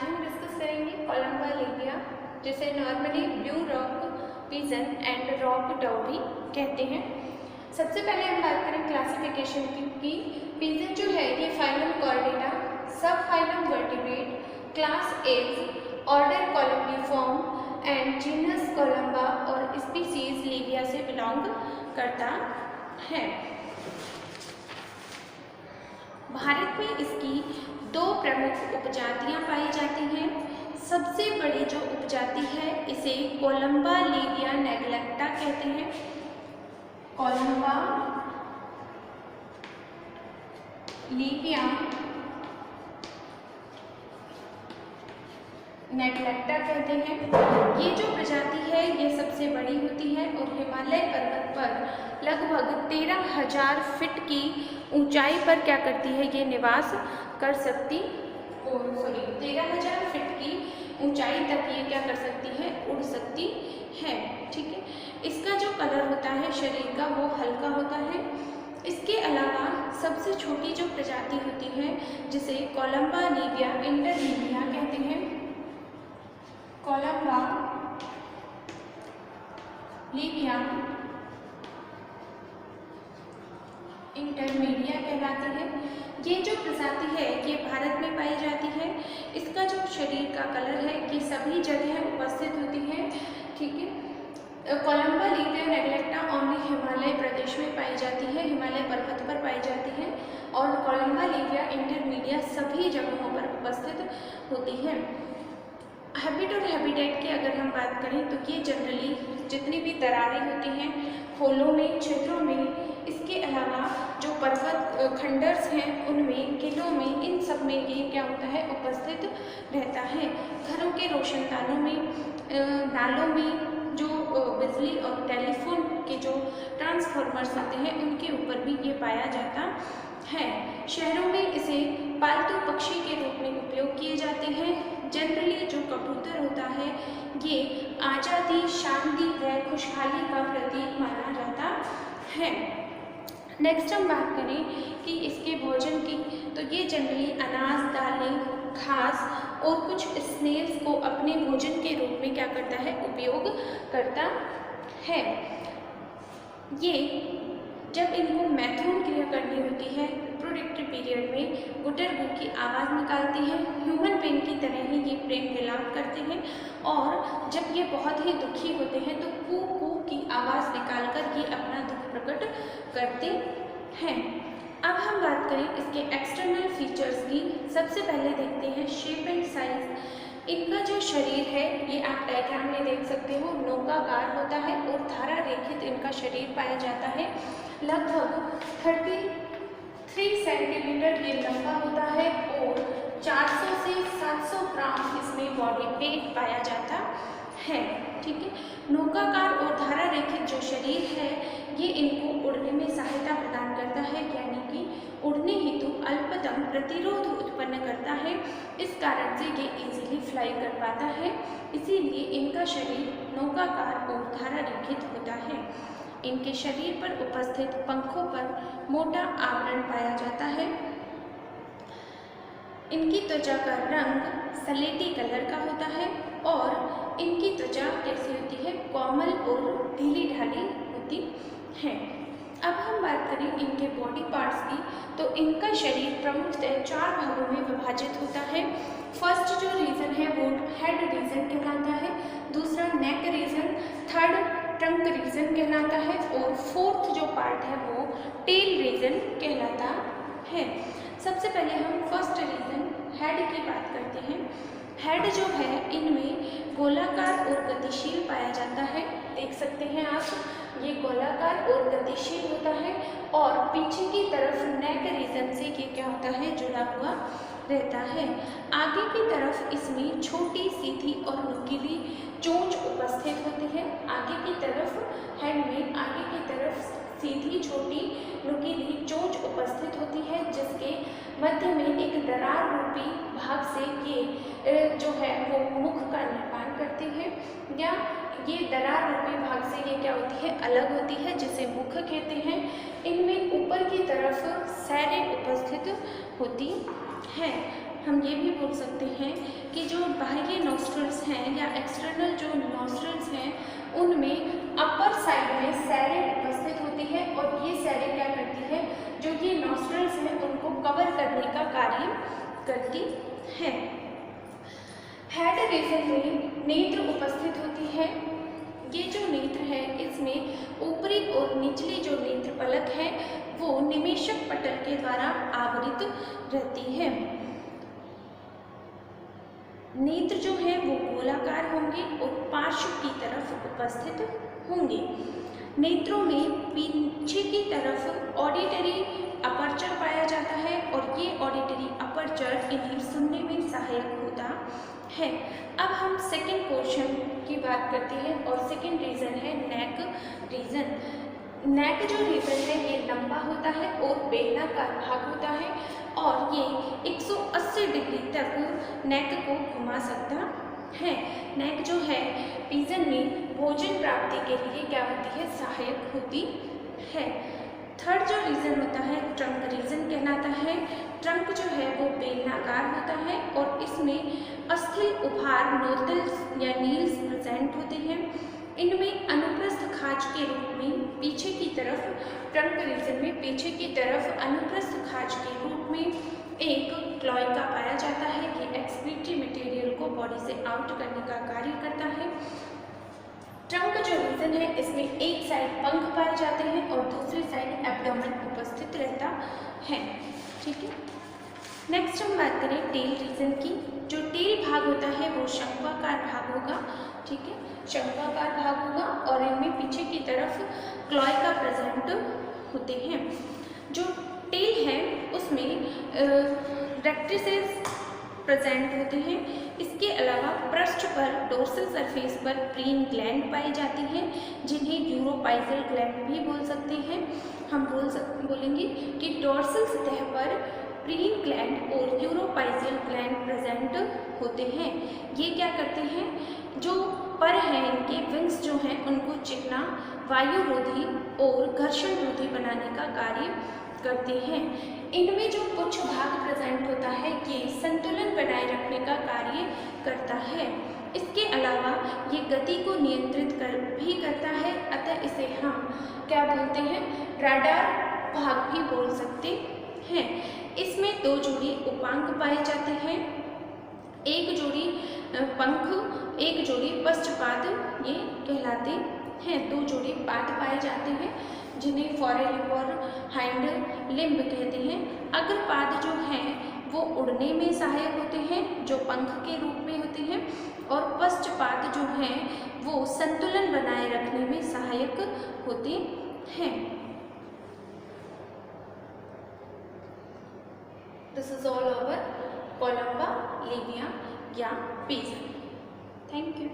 आज हम डिस्कस करेंगे कोलंबा लीबिया, जिसे normally blue rock pigeon and rock Dove भी कहते हैं। सबसे पहले हम बात करें क्लासिफिकेशन की। पिजन जो है ये phylum Chordata, subphylum vertebrate, class एज, order columbiform and genus Columba और स्पीसीज लीबिया से बिलोंग करता है। भारत में इसकी दो प्रमुख उपजातियां पाई जाती हैं। सबसे बड़ी जो उपजाति है इसे कोलंबा लीबिया नेग्लेक्टा कहते हैं। कोलंबा लीबिया नेग्लेक्टा कहते हैं। ये जो प्रजाति है ये सबसे बड़ी होती है और हिमालय पर्वत पर लगभग 13,000 फीट की ऊंचाई पर क्या करती है, ये निवास कर सकती, 13,000 फीट की ऊंचाई तक ये क्या कर सकती है, उड़ सकती है। ठीक है, इसका जो कलर होता है शरीर का वो हल्का होता है। इसके अलावा सबसे छोटी जो प्रजाति होती है जिसे कोलंबा लीबिया इंटरमीडिया कहते हैं, कोलंबा लीबिया इंटरमीडिया कहलाती है। ये जो प्रजाति है ये भारत में पाई जाती है। इसका जो शरीर का कलर है ये सभी जगह उपस्थित होती है। ठीक है, कोलंबा लीबिया नेग्लेक्टा ओनली हिमालय प्रदेश में पाई जाती है, हिमालय पर्वत पर पाई जाती है, और कोलंबा लीबिया इंटरमीडिया सभी जगहों पर उपस्थित होती है। हैबिट और हैबिटेट की अगर हम बात करें तो ये जनरली जितनी भी दरारें होती हैं होलों में, क्षेत्रों में, इसके अलावा जो पर्वत खंडर्स हैं उनमें, किलों में, इन सब में ये क्या होता है, उपस्थित रहता है। घरों के रोशनदानों में, नालों में, जो बिजली और टेलीफोन के जो ट्रांसफार्मर्स होते हैं उनके ऊपर भी ये पाया जाता है। शहरों में इसे पालतू पक्षी के रूप में उपयोग किए जाते हैं। जनरली जो कबूतर होता है ये आज़ादी, शांति व खुशहाली का प्रतीक माना जाता है। नेक्स्ट हम बात करें कि इसके भोजन की, तो ये जनरली अनाज, दालें, घास और कुछ स्नेल्स को अपने भोजन के रूप में क्या करता है, उपयोग करता है। ये जब इनको मैथुन क्रिया करनी होती है रिप्रोडक्टिव पीरियड में गुटर-गू की आवाज़ निकालती है। ह्यूमन पेन की तरह ही ये प्रेम विलाप करते हैं, और जब ये बहुत ही दुखी होते हैं तो कू कू की आवाज़ निकालकर ये अपना दुख प्रकट करते हैं। अब हम बात करें इसके एक्सटर्नल फीचर्स की। सबसे पहले देखते हैं शेप एंड साइज। इनका जो शरीर है ये आप डायग्राम में देख सकते हो, नौकाकार होता है और धारा रेखित इनका शरीर पाया जाता है। लगभग 33 सेंटीमीटर ये लंबा होता है और 400 से 700 ग्राम इसमें बॉडी वेट पाया जाता है। ठीक है, नौकाकार और धारा रेखित जो शरीर है ये इनको उड़ने में सहायता प्रदान करता है, यानी कि उड़ने हेतु अल्पतम प्रतिरोध उत्पन्न करता है। इस कारण से ये इजीली फ्लाई कर पाता है, इसीलिए इनका शरीर नौकाकार और धारा रेखित होता है। इनके शरीर पर उपस्थित पंखों पर मोटा आवरण पाया जाता है। इनकी त्वचा का रंग सलेटी कलर का होता है और इनकी त्वचा कैसी होती है, कोमल और ढीली ढाली होती है। अब हम बात करें इनके बॉडी पार्ट्स की, तो इनका शरीर प्रमुखतः 4 भागों में विभाजित होता है। फर्स्ट जो रीजन है वो हेड रीजन कहलाता है, दूसरा neck region, third trunk reason कहलाता है और फोर्थ जो पार्ट है वो टेल रीजन कहलाता है। सबसे पहले हम फर्स्ट रीजन हेड की बात करते हैं। हेड जो है इनमें गोलाकार और गतिशील पाया जाता है, देख सकते हैं आप, ये गोलाकार और गतिशील होता है, और पीछे की तरफ नेक रीजन से ये क्या होता है, जुड़ा हुआ रहता है। आगे की तरफ इसमें छोटी, सीधी और नुकीली चोंच उपस्थित होती है। आगे की तरफ हेड में आगे की तरफ सीधी, छोटी, नुकीली चोंच उपस्थित होती है, जिसके मध्य में एक दरार रूपी भाग से ये जो है वो मुख का निर्माण करती है, या ये दरार रूपी भाग से ये क्या होती है, अलग होती है, जिसे मुख कहते हैं। इनमें ऊपर की तरफ सैरें उपस्थित होती हैं। हम ये भी बोल सकते हैं कि जो बाह्य नॉस्ट्रल्स हैं या एक्सटर्नल जो नॉस्ट्रल्स हैं उनमें अपर साइड में सैरे उपस्थित होती है और ये सैरे क्या करती है, जो ये नॉस्ट्रल्स हैं उनको कवर करने का कार्य करती है। हेड रीजन में नेत्र उपस्थित होती है। ये जो नेत्र है इसमें ऊपरी और निचली जो नेत्र पलक है वो निमेशक पटल के द्वारा आवृत रहती है। नेत्र जो है वो गोलाकार होंगे और पार्श्व की तरफ उपस्थित होंगे। नेत्रों में पीछे की तरफ ऑडिटरी अपर्चर पाया जाता है और ये ऑडिटरी अपर्चर इन्हें सुनने में सहायक होता है। अब हम सेकंड पोर्शन की बात करते हैं और सेकंड रीजन है नेक रीजन। नेक जो रीजन है ये लंबा होता है और बेलनाकार भाग होता है और ये 180 डिग्री तक नेक को घुमा सकता है। नेक जो है रीजन में भोजन प्राप्ति के लिए क्या होती है, सहायक होती है। थर्ड जो रीजन होता है ट्रंक रीजन कहलाता है। ट्रंक जो है वो बेलनाकार होता है और इसमें अस्थिल उभार नोजल्स या नील्स प्रेजेंट होते हैं। इनमें अनुप्रस्थ खाज के रूप में पीछे की तरफ, ट्रंक रीजन में पीछे की तरफ अनुप्रस्थ खाज के रूप में एक क्लोएका पाया जाता है। ये एक्सक्रीटरी मटेरियल को बॉडी से आउट करने का कार्य करता है। ट्रंक जो रीजन है इसमें एक साइड पंख पाए जाते हैं और दूसरी साइड एब्डोमेन उपस्थित रहता है। ठीक है, नेक्स्ट हम बात करें टेल रीजन की। जो टेल भाग होता है वो शंक्वाकार भाग होगा। ठीक है, शंक्वाकार भाग होगा और इनमें पीछे की तरफ क्लोएका प्रेजेंट होते हैं। जो टेल है उसमें रेक्टिसेस प्रेजेंट होते हैं। इसके अलावा पृष्ठ पर डोर्सल सरफेस पर प्रीन ग्लैंड पाई जाती हैं जिन्हें यूरोपाइजल ग्लैंड भी बोल सकते हैं। हम बोलेंगे कि डोर्सल सतह पर प्रीन ग्लैंड और यूरोपाइजल ग्लैंड प्रेजेंट होते हैं। ये क्या करते हैं, जो पर हैं इनके विंग्स जो हैं उनको चिकना, वायुरोधी और घर्षण रोधी बनाने का कार्य करते हैं। इनमें जो पुच्छ भाग प्रेजेंट होता है ये संतुलन बनाए रखने का कार्य करता है। इसके अलावा ये गति को नियंत्रित भी करता है, अतः इसे हम क्या बोलते हैं, रडार भाग भी बोल सकते हैं। इसमें दो जोड़ी उपांग पाए जाते हैं, एक जोड़ी पंख, एक जोड़ी पश्चपाद ये कहलाते हैं। दो जोड़ी पाद पाए जाते हैं जिन्हें फोरेलिम्ब और हाइंड लिम्ब कहते हैं। अग्रपाद जो हैं वो उड़ने में सहायक होते हैं जो पंख के रूप में होते हैं और पश्चपाद जो हैं वो संतुलन बनाए रखने में सहायक होते हैं। This is all over Columba, Livia या पिजन। Thank you.